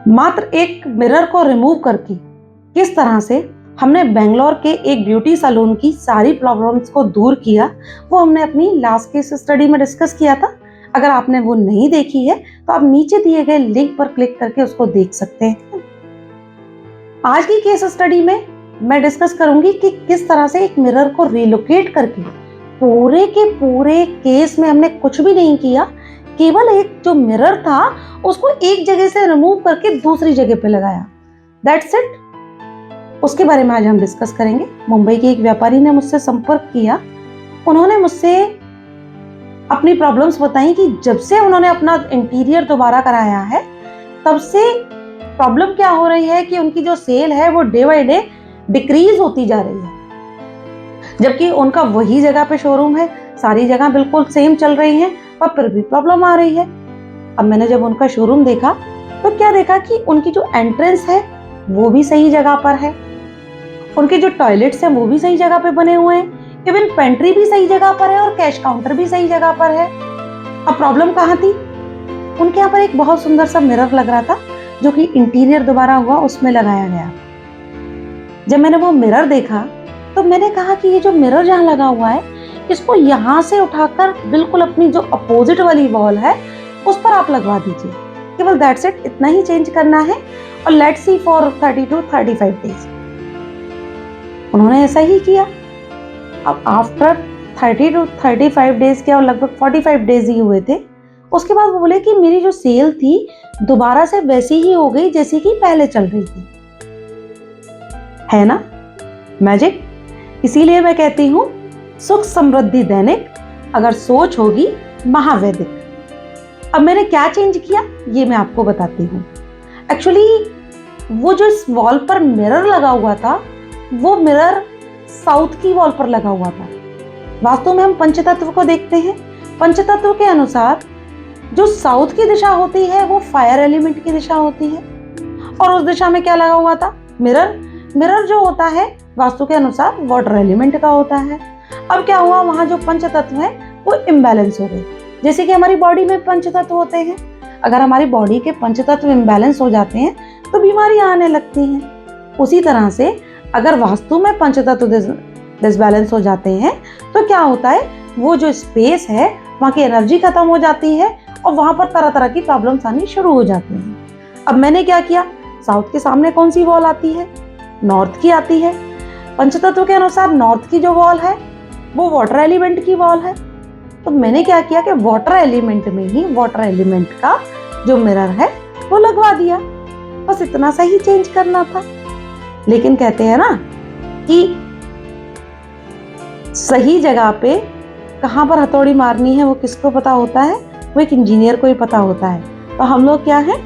मात्र एक मिरर को रिमूव करके किस तरह से हमने बेंगलोर के एक ब्यूटी सैलून की सारी प्रॉब्लम्स को दूर किया, वो हमने अपनी लास्ट केस स्टडी में डिस्कस किया था। अगर आपने वो नहीं देखी है तो आप नीचे दिए गए लिंक पर क्लिक करके उसको देख सकते हैं। आज की केस स्टडी में मैं डिस्कस करूंगी कि किस तरह से एक मिरर को रिलोकेट करके पूरे के पूरे केस में हमने कुछ भी नहीं किया, केवल एक जो मिरर था उसको एक जगह से रिमूव करके दूसरी जगह पे लगाया। That's it. उसके बारे में आज हम डिस्कस करेंगे। मुंबई के एक व्यापारी ने मुझसे संपर्क किया। उन्होंने मुझसे अपनी प्रॉब्लम्स बताई कि जब से उन्होंने अपना इंटीरियर दोबारा कराया है तब से प्रॉब्लम क्या हो रही है कि उनकी जो सेल है वो डे बाय डे डिक्रीज होती जा रही है, जबकि उनका वही जगह पे शोरूम है, सारी जगह बिल्कुल सेम चल रही है, पर फिर भी प्रॉब्लम आ रही है। अब मैंने जब उनका शोरूम देखा तो क्या देखा कि उनकी जो एंट्रेंस है वो भी सही जगह पर है, उनके जो टॉयलेट्स हैं वो भी सही जगह पे बने हुए हैं, इवन पेंट्री भी सही जगह पर है और कैश काउंटर भी सही जगह पर है। अब प्रॉब्लम कहाँ थी? उनके यहाँ पर एक बहुत सुंदर सा मिरर लग रहा था जो कि इंटीरियर दोबारा हुआ उसमें लगाया गया। जब मैंने वो मिरर देखा तो मैंने कहा कि ये जो मिरर जहाँ लगा हुआ है इसको यहाँ से उठाकर बिल्कुल अपनी जो अपोजिट वाली वॉल है उस पर आप लगवा दीजिए। केवल दैट्स इट, इतना ही चेंज करना है और let's see for 30 to 35 days. उन्होंने ऐसा ही किया। अब आफ्टर 30 to 35 डेज के और लगभग 45 डेज ही हुए थे, उसके बाद वो बोले कि मेरी जो सेल थी दोबारा से वैसी ही हो गई जैसी कि पहले चल रही थी। है ना मैजिक? इसीलिए मैं कहती हूँ सुख समृद्धि दैनिक, अगर सोच होगी महावैदिक। अब मैंने क्या चेंज किया ये मैं आपको बताती हूँ। एक्चुअली वो जो इस वॉल पर मिरर लगा हुआ था वो मिरर साउथ की वॉल पर लगा हुआ था। वास्तु में हम पंचतत्व को देखते हैं। पंचतत्व के अनुसार जो साउथ की दिशा होती है वो फायर एलिमेंट की दिशा होती है, और उस दिशा में क्या लगा हुआ था? मिरर। मिरर जो होता है वास्तु के अनुसार वाटर एलिमेंट का होता है। अब क्या हुआ, वहां जो पंचतत्व है वो इम्बैलेंस हो गए। जैसे कि हमारी बॉडी में पंचतत्व होते हैं, अगर हमारी बॉडी के पंचतत्व इम्बैलेंस हो जाते हैं तो बीमारियां आने लगती हैं। उसी तरह से अगर वास्तु में पंचतत्व डिसबैलेंस हो जाते हैं तो क्या होता है, वो जो स्पेस है वहाँ की एनर्जी खत्म हो जाती है और वहां पर तरह तरह की प्रॉब्लम्स आनी शुरू हो जाती हैं। अब मैंने क्या किया, साउथ के सामने कौन सी वॉल आती है? नॉर्थ की आती है। पंचतत्व के अनुसार नॉर्थ की जो वॉल है वो वाटर एलिमेंट की वॉल है। तो मैंने क्या किया कि वाटर एलिमेंट में ही वाटर एलिमेंट का जो मिरर है वो लगवा दिया। बस इतना सा ही चेंज करना था। लेकिन कहते हैं ना कि सही जगह पे कहाँ पर हथौड़ी मारनी है वो किसको पता होता है? वो एक इंजीनियर को ही पता होता है। तो हम लोग क्या हैं?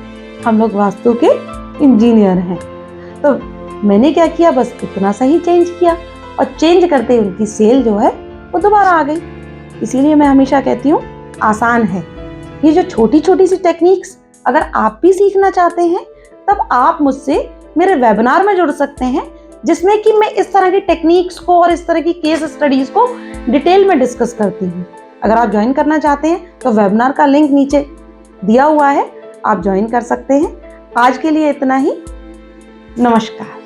हम लोग वास्तु के इंजीनियर हैं। तो मैंने क्या किया, बस इतना सा ही चेंज किया और चेंज करते ही उनकी सेल जो है वो दोबारा आ गई। इसीलिए मैं हमेशा कहती हूँ आसान है ये जो छोटी छोटी सी टेक्निक्स। अगर आप भी सीखना चाहते हैं तब आप मुझसे मेरे वेबिनार में जुड़ सकते हैं, जिसमें कि मैं इस तरह की टेक्निक्स को और इस तरह की केस स्टडीज को डिटेल में डिस्कस करती हूँ। अगर आप ज्वाइन करना चाहते हैं तो वेबिनार का लिंक नीचे दिया हुआ है, आप ज्वाइन कर सकते हैं। आज के लिए इतना ही। नमस्कार।